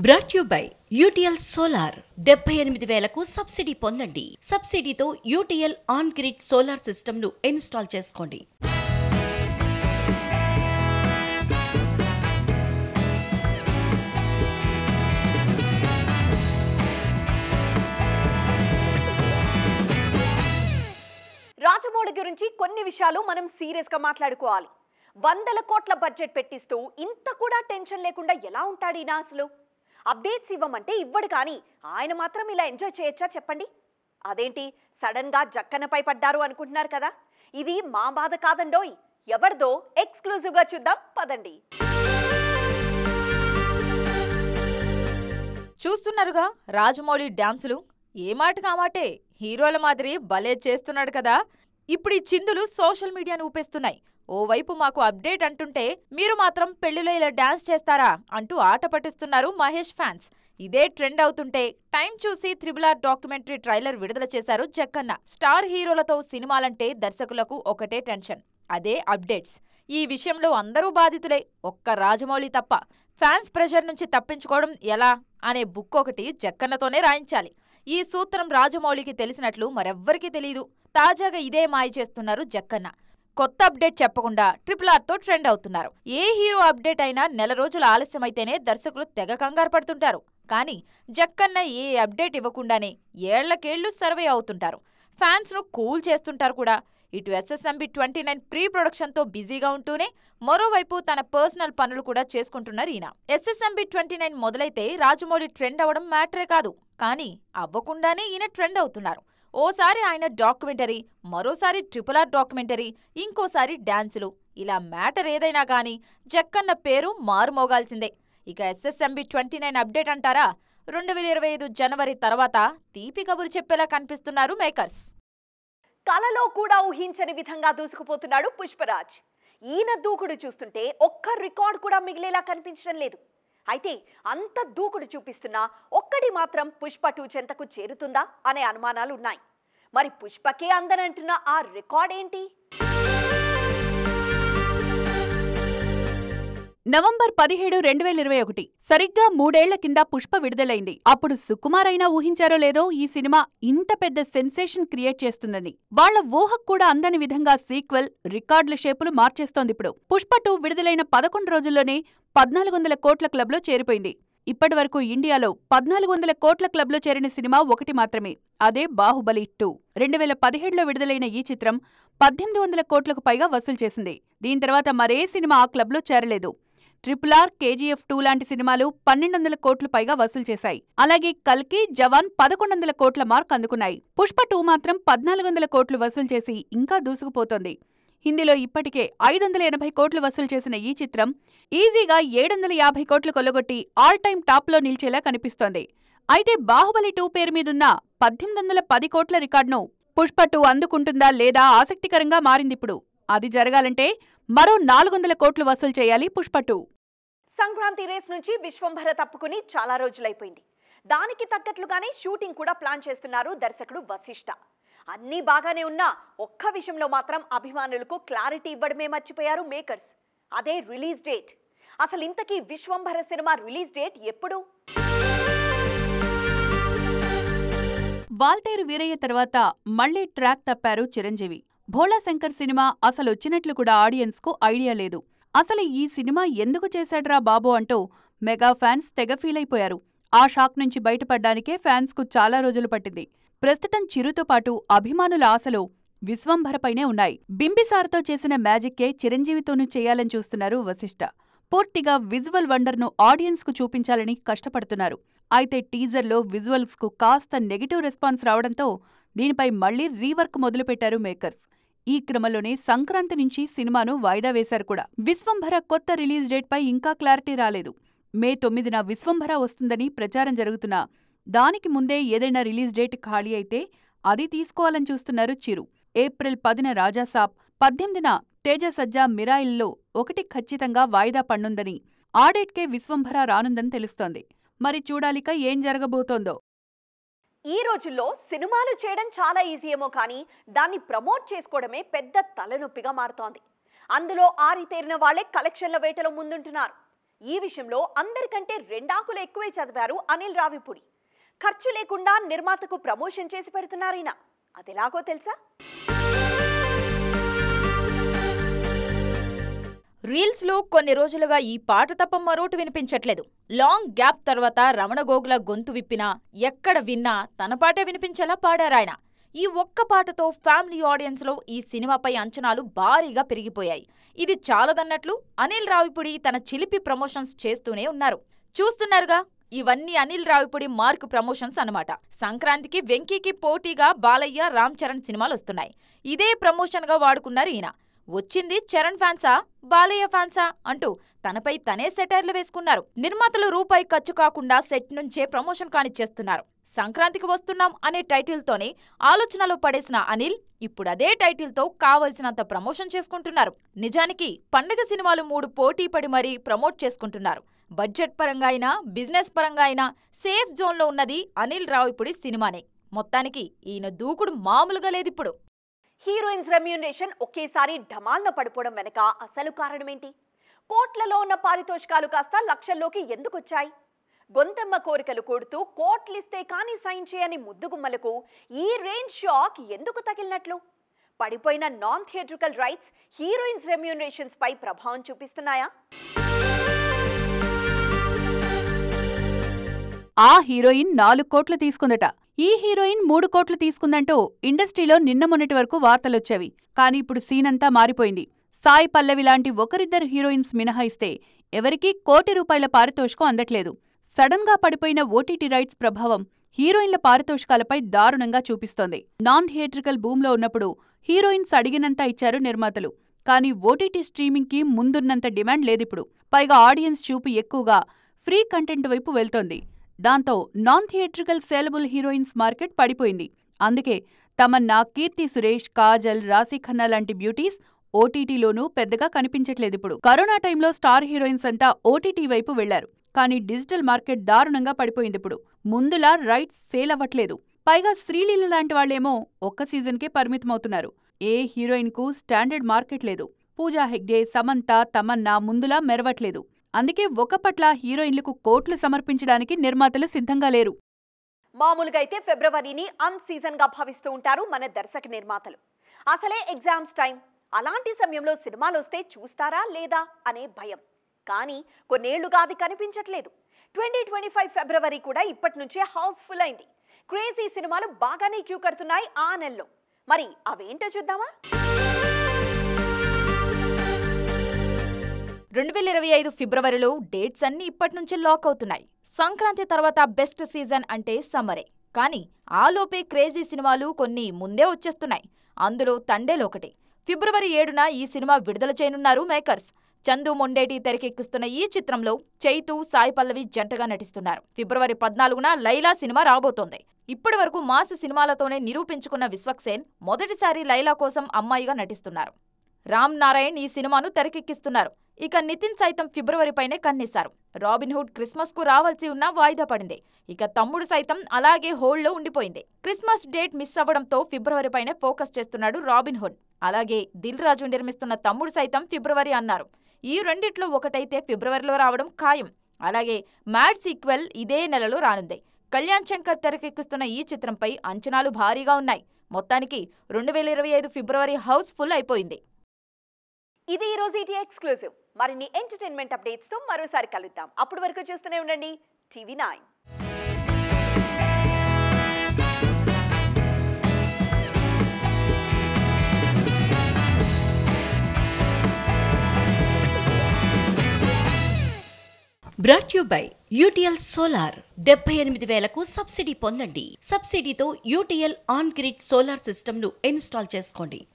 Brought you by UTL solar 78,000కు subsidy పొందండి. సబ్సిడీతో UTL on grid solar system ను ఇన్స్టాల్ చేసుకోండి. రాజమౌళి గురించి కొన్ని విషయాలు మనం సీరియస్ గా మాట్లాడుకోవాలి. 100 కోట్ల బడ్జెట్ పెట్టిస్తూ ఇంత కూడా టెన్షన్ లేకుండా ఎలా ఉంటాడు ఈయన అసలు? అప్డేట్స్ ఇవ్వమంటే ఇవ్వడు, కానీ ఆయన మాత్రం ఇలా ఎంజాయ్ చేయొచ్చా చెప్పండి? అదేంటి సడన్ గా జక్కన్నపై పడ్డారు అనుకుంటున్నారు కదా? ఇది మా బాధ కాదండోయ్, ఎవరిదో ఎక్స్క్లూజివ్ గా చూద్దాం పదండి. చూస్తున్నారుగా రాజమౌళి డాన్సులు, ఏ మాటకు ఆ మాటే హీరోల మాదిరి భలే చేస్తున్నాడు కదా. ఇప్పుడు ఈ చిందులు సోషల్ మీడియాను ఊపేస్తున్నాయి. ఓవైపు మాకు అప్డేట్ అంటుంటే మీరు మాత్రం పెళ్లిలో ఇలా డాన్స్ చేస్తారా అంటూ ఆట పట్టిస్తున్నారు మహేష్ ఫ్యాన్స్. ఇదే ట్రెండ్ అవుతుంటే టైం చూసి RRR డాక్యుమెంటరీ ట్రైలర్ విడుదల చేశారు జక్కన్న. స్టార్ హీరోలతో సినిమాలంటే దర్శకులకు ఒకటే టెన్షన్, అదే అప్డేట్స్. ఈ విషయంలో అందరూ బాధితులే, ఒక్క రాజమౌళి తప్ప. ఫ్యాన్స్ ప్రెషర్ నుంచి తప్పించుకోవడం ఎలా అనే బుక్ ఒకటి జక్కన్నతోనే రాయించాలి. ఈ సూత్రం రాజమౌళికి తెలిసినట్లు మరెవ్వరికీ తెలీదు. తాజాగా ఇదే మాయ చేస్తున్నారు జక్కన్న. కొత్త అప్డేట్ చెప్పకుండా RRRతో ట్రెండ్ అవుతున్నారు. ఏ హీరో అప్డేట్ అయినా నెల రోజుల ఆలస్యమైతేనే దర్శకులు తెగ కంగారు పడుతుంటారు. కానీ జక్కన్న ఏ అప్డేట్ ఇవ్వకుండానే ఏళ్లకేళ్లు సర్వే అవుతుంటారు. ఫ్యాన్స్ ను కూల్ చేస్తుంటారు కూడా. ఇటు SSMB 29 ప్రీ ప్రొడక్షన్తో బిజీగా ఉంటూనే మరోవైపు తన పర్సనల్ పనులు కూడా చేసుకుంటున్నారు ఈయన. SSMB 29 మొదలైతే రాజమౌళి ట్రెండ్ అవ్వడం మ్యాటరే కాదు, కానీ అవ్వకుండానే ఈయన ట్రెండ్ అవుతున్నారు. ఓసారి ఆయన డాక్యుమెంటరీ, మరోసారి RRR డాక్యుమెంటరీ, ఇంకోసారి డాన్సులు. ఇలా మ్యాటర్ ఏదైనా కానీ జక్కన్న పేరు మారుమోగాల్సిందే. ఇక SSMB 29 అప్డేట్ అంటారా? 2025 జనవరి తర్వాత తీపి కబురు చెప్పేలా కనిపిస్తున్నారు మేకర్స్. కలలో కూడా ఊహించని విధంగా దూసుకుపోతున్నాడు పుష్పరాజ్. ఈయన దూకుడు చూస్తుంటే ఒక్క రికార్డ్ కూడా మిగిలేలా కనిపించడం లేదు. అయితే అంత దూకుడు చూపిస్తున్నా ఒక్కడి మాత్రం పుష్ప 2 చెంతకు చేరుతుందా అనే అనుమానాలు ఉన్నాయి. మరి పుష్పకే అందనంటున్న ఆ రికార్డ్ ఏంటి? నవంబర్ 17, 2021 సరిగ్గా 3 ఏళ్ల కింద పుష్ప విడుదలైంది. అప్పుడు సుకుమార్ అయినా ఊహించారో లేదో ఈ సినిమా ఇంత పెద్ద సెన్సేషన్ క్రియేట్ చేస్తుందని. వాళ్ల ఊహకు కూడా అందని విధంగా సీక్వెల్ రికార్డుల షేపులు మార్చేస్తోందిప్పుడు. పుష్ప 2 విడుదలైన 11 రోజుల్లోనే 1,400 కోట్ల క్లబ్లో చేరిపోయింది. ఇప్పటివరకు ఇండియాలో 1,400 కోట్ల క్లబ్లో చేరిన సినిమా ఒకటి మాత్రమే, అదే బాహుబలి 2. 2017లో విడుదలైన ఈ చిత్రం 1,800 కోట్లకు పైగా వసూలు చేసింది. దీని తర్వాత మరే సినిమా ఆ క్లబ్లో చేరలేదు. RRR, KGF 2 లాంటి సినిమాలు 1,200 కోట్లు పైగా వసూలు చేశాయి. అలాగే కల్కి, జవాన్ 1,100 కోట్ల మార్క్ అందుకున్నాయి. పుష్ప 2 మాత్రం 1,400 కోట్లు వసూలు చేసి ఇంకా దూసుకుపోతోంది. హిందీలో ఇప్పటికే 580 కోట్లు వసూలు చేసిన ఈ చిత్రం ఈజీగా 750 కోట్లు కొల్లగొట్టి ఆల్ టైమ్ టాప్లో నిలిచేలా కనిపిస్తోంది. అయితే బాహుబలి 2 పేరు మీదున్న 1,810 కోట్ల రికార్డును పుష్ప 2 అందుకుంటుందా లేదా ఆసక్తికరంగా మారిందిప్పుడు. అది జరగాలంటే మరో 400 కోట్లు వసూలు చేయాలి పుష్ప 2. సంక్రాంతి రేస్ నుంచి విశ్వంభర తప్పుకుని చాలా రోజులైపోయింది. దానికి తగ్గట్లుగానే షూటింగ్ కూడా ప్లాన్ చేస్తున్నారు దర్శకుడు వశిష్ఠ. అన్నీ బాగానే ఉన్నా ఒక్క విషయంలో మాత్రం అభిమానులకు క్లారిటీ ఇవ్వడమే మర్చిపోయారు మేకర్స్. అదే రిలీజ్ డేట్. అసలు ఇంతకీ విశ్వంభర సినిమా రిలీజ్ డేట్ ఎప్పుడు? వాల్తేరు వీరయ్య తర్వాత మళ్లీ ట్రాక్ తప్పారు చిరంజీవి. భోళా శంకర్ సినిమా అసలొచ్చినట్లు కూడా ఆడియన్స్ కు ఐడియా లేదు. అసలు ఈ సినిమా ఎందుకు చేశాడ్రా బాబు అంటూ మెగా ఫ్యాన్స్ తెగ ఫీలైపోయారు. ఆ షాక్ నుంచి బయటపడ్డానికే ఫ్యాన్స్ కు చాలా రోజులు పట్టింది. ప్రస్తుతం చిరుతో పాటు అభిమానుల ఆశలు విశ్వంభరపైనే ఉన్నాయి. బింబిసార్తో చేసిన మ్యాజిక్కే చిరంజీవితోనూ చేయాలని చూస్తున్నారు వశిష్ఠ. పూర్తిగా విజువల్ వండర్ను ఆడియన్స్ కు చూపించాలని కష్టపడుతున్నారు. అయితే టీజర్లో విజువల్స్ కు కాస్త నెగిటివ్ రెస్పాన్స్ రావడంతో దీనిపై మళ్లీ రీవర్క్ మొదలుపెట్టారు మేకర్స్. ఈ క్రమంలోనే సంక్రాంతి నుంచి సినిమాను వాయిదా వేశారు కూడా. విశ్వంభర కొత్త రిలీజ్ డేట్ పై ఇంకా క్లారిటీ రాలేదు. మే 9న విశ్వంభర వస్తుందని ప్రచారం జరుగుతున్నా దానికి ముందే ఏదైనా రిలీజ్ డేట్ ఖాళీ అయితే అది తీసుకోవాలని చూస్తున్నారు చిరు. ఏప్రిల్ 10న రాజాసాబ్, 18న తేజ సజ్జా మిరాయిల్లో ఒకటి ఖచ్చితంగా వాయిదా పన్నుందని, ఆ డేట్కే విశ్వంభర రానుందని తెలుస్తోంది. మరి చూడాలిక ఏం జరగబోతోందో. ఈ రోజుల్లో సినిమాలు చేయడం చాలా ఈజీ ఏమో, కానీ దాన్ని ప్రమోట్ చేసుకోవడమే పెద్ద తలనొప్పిగా మారుతోంది. అందులో ఆరితేరిన వాళ్లే కలెక్షన్ల వేటలో ముందుంటున్నారు. ఈ విషయంలో అందరికంటే రెండాకులు ఎక్కువే చదివారు అనిల్ రావిపూడి. ఖర్చు లేకుండా నిర్మాతకు ప్రమోషన్ చేసి పెడుతున్నారైన. అదెలాగో తెలుసా? రీల్స్ లో కొన్ని రోజులుగా ఈ పాట తప్ప మరోటి వినిపించట్లేదు. లాంగ్ గ్యాప్ తర్వాత రమణ గోగుల గొంతు విప్పినా ఎక్కడ విన్నా తన పాటే వినిపించేలా పాడారాయన. ఈ ఒక్క పాటతో ఫ్యామిలీ ఆడియన్స్ లో ఈ సినిమాపై అంచనాలు భారీగా పెరిగిపోయాయి. ఇది చాలదన్నట్లు అనిల్ రావిపూడి తన చిలిపి ప్రమోషన్స్ చేస్తూనే ఉన్నారు. చూస్తున్నారుగా, ఇవన్నీ అనిల్ రావిపూడి మార్క్ ప్రమోషన్స్ అన్నమాట. సంక్రాంతికి వెంకీకి పోటీగా బాలయ్య, రామ్ చరణ్ సినిమాలు వస్తున్నాయి. ఇదే ప్రమోషన్ గా వాడుకున్నారు ఈయన. వచ్చింది చరణ్ ఫ్యాన్సా, బాలయ్య ఫ్యాన్సా అంటూ తనపై తనే సెటైర్లు వేసుకున్నారు. నిర్మాతలు రూపాయి ఖర్చు కాకుండా సెట్ నుంచే ప్రమోషన్ కానిచ్చేస్తున్నారు. సంక్రాంతికి వస్తున్నాం అనే టైటిల్తోనే ఆలోచనలో పడేసిన అనిల్ ఇప్పుడు అదే టైటిల్తో కావలసినంత ప్రమోషన్ చేసుకుంటున్నారు. నిజానికి పండగ సినిమాలు 3 పోటీ పడి మరీ ప్రమోట్ చేసుకుంటున్నారు. బడ్జెట్ పరంగా అయినా బిజినెస్ పరంగా అయినా సేఫ్ జోన్లో ఉన్నది అనిల్ రావిపూడి సినిమానే. మొత్తానికి ఈయన దూకుడు మామూలుగా లేదిప్పుడు. హీరోయిన్స్ రెమ్యూనరేషన్ ఒకేసారి ఢమాల్న పడిపోవడం వెనక అసలు కారణమేంటి? కోట్లలో ఉన్న పారితోషికాలు కాస్త లక్షల్లోకి ఎందుకొచ్చాయి? గొంతెమ్మ కోరికలు కూడుతూ కోట్లిస్తే కానీ సైన్ చేయని ముద్దుగుమ్మలకు ఈ రేంజ్ షాక్ ఎందుకు తగిలినట్లు? పడిపోయిన non theatrical rights heroines remunerations పై ప్రభావం చూపిస్తున్నాయా? ఆ హీరోయిన్ 4 కోట్లు తీసుకుందట. ఈ హీరోయిన్ 3 కోట్లు తీసుకుందంటూ ఇండస్ట్రీలో నిన్న మొన్నటి వరకు వార్తలొచ్చేవి. కానీ ఇప్పుడు సీనంతా మారిపోయింది. సాయి పల్లవి లాంటి ఒకరిద్దరు హీరోయిన్స్ మినహాయిస్తే ఎవరికీ ₹1,00,00,000 పారితోషికం అందట్లేదు. సడన్ గా పడిపోయిన ఓటీటీ రైట్స్ ప్రభావం హీరోయిన్ల పారితోషికాలపై దారుణంగా చూపిస్తోంది. నాన్ థియేట్రికల్ బూమ్లో ఉన్నప్పుడు హీరోయిన్స్ అడిగినంత ఇచ్చారు నిర్మాతలు. కానీ ఓటీటీ స్ట్రీమింగ్ కి ముందున్నంత డిమాండ్ లేదిప్పుడు. పైగా ఆడియన్స్ చూపు ఎక్కువగా ఫ్రీ కంటెంట్ వైపు వెళ్తోంది. దాంతో non theatrical saleable heroines market పడిపోయింది. అందుకే తమన్నా, కీర్తి సురేష్, కాజల్, రాశీ ఖన్నా లాంటి బ్యూటీస్ ఓటీటీలోనూ పెద్దగా కనిపించట్లేదిప్పుడు. కరోనా టైంలో స్టార్ హీరోయిన్స్ అంతా ఓటీటీ వైపు వెళ్లారు. కానీ డిజిటల్ మార్కెట్ దారుణంగా పడిపోయిందిప్పుడు. ముందులా రైట్స్ సేల్ అవ్వట్లేదు. పైగా శ్రీలీల లాంటి వాళ్లేమో ఒక్క సీజన్కే పరిమితమవుతున్నారు. ఏ హీరోయిన్ కు స్టాండర్డ్ మార్కెట్ లేదు. పూజా హెగ్డే, సమంత, తమన్నా ముందులా మెరవట్లేదు. అందుకే ఒకపట్ల హీరోయిన్లకు కోట్లు సమర్పించడానికి నిర్మాతలు సిద్ధంగా లేరు. మామూలుగా అయితే ఫిబ్రవరిని అన్ సీజన్ గా భావిస్తూ ఉంటారు మన దర్శక నిర్మాతలు. అసలే ఎగ్జామ్స్ టైం. అలాంటి సమయంలో సినిమాలు వస్తే చూస్తారా లేదా అనే భయం. కానీ కొన్నేళ్లుగా అది కనిపించట్లేదు. 2025 ఫిబ్రవరి కూడా ఇప్పటి నుంచే హౌస్ఫుల్ అయింది. క్రేజీ సినిమాలు బాగానే క్యూ కడుతున్నాయి ఆ నెలలో. మరి అవేంటో చూద్దామా? 2025 ఫిబ్రవరిలో డేట్స్ అన్నీ ఇప్పటి నుంచే లాక్ అవుతున్నాయి. సంక్రాంతి తర్వాత బెస్ట్ సీజన్ అంటే సమ్మరే. కానీ ఆలోపే క్రేజీ సినిమాలు కొన్ని ముందే వచ్చేస్తున్నాయి. అందులో తండేలొకటి. ఫిబ్రవరి 7న ఈ సినిమా విడుదల చేయనున్నారు మేకర్స్. చందు మొండేటి తెరకెక్కిస్తున్న ఈ చిత్రంలో చైతు, సాయి పల్లవి జంటగా నటిస్తున్నారు. ఫిబ్రవరి 14న లైలా సినిమా రాబోతోంది. ఇప్పటి వరకు మాస్ సినిమాలతోనే నిరూపించుకున్న విశ్వక్సేన్ మొదటిసారి లైలా కోసం అమ్మాయిగా నటిస్తున్నారు. రామ్ నారాయణ్ ఈ సినిమాను తెరకెక్కిస్తున్నారు. ఇక నితిన్ సైతం ఫిబ్రవరిపైనే కన్నేశారు. రాబిన్హుడ్ క్రిస్మస్ కు రావాల్సి ఉన్నా వాయిదా పడింది. ఇక తమ్ముడు సైతం అలాగే హోల్డ్లో ఉండిపోయింది. క్రిస్మస్ డేట్ మిస్ అవ్వడంతో ఫిబ్రవరిపైనే ఫోకస్ చేస్తున్నాడు రాబిన్హుడ్. అలాగే దిల్ రాజు నిర్మిస్తున్న తమ్ముడు సైతం ఫిబ్రవరి అన్నారు. ఈ రెండిట్లో ఒకటైతే ఫిబ్రవరిలో రావడం ఖాయం. అలాగే మ్యాడ్ సీక్వెల్ ఇదే నెలలో రానుంది. కళ్యాణ్ శంకర్ తెరకెక్కిస్తున్న ఈ చిత్రంపై అంచనాలు భారీగా ఉన్నాయి. మొత్తానికి 2025 ఫిబ్రవరి హౌస్ఫుల్ అయిపోయింది. ఇది ఈ రోజు ఈటీ ఎక్స్క్లూజివ్. మరిన్ని ఎంటర్టైన్మెంట్ అప్డేట్స్ తో మరోసారి కలుద్దాం. అప్పటి వరకు చూస్తూనే ఉండండి TV9. Brought you by UTL solar. 78,000కు సబ్సిడీ పొందండి. సబ్సిడీతో యూటీఎల్ ఆన్ గ్రిడ్ సోలార్ సిస్టమ్ను ఇన్స్టాల్ చేసుకోండి.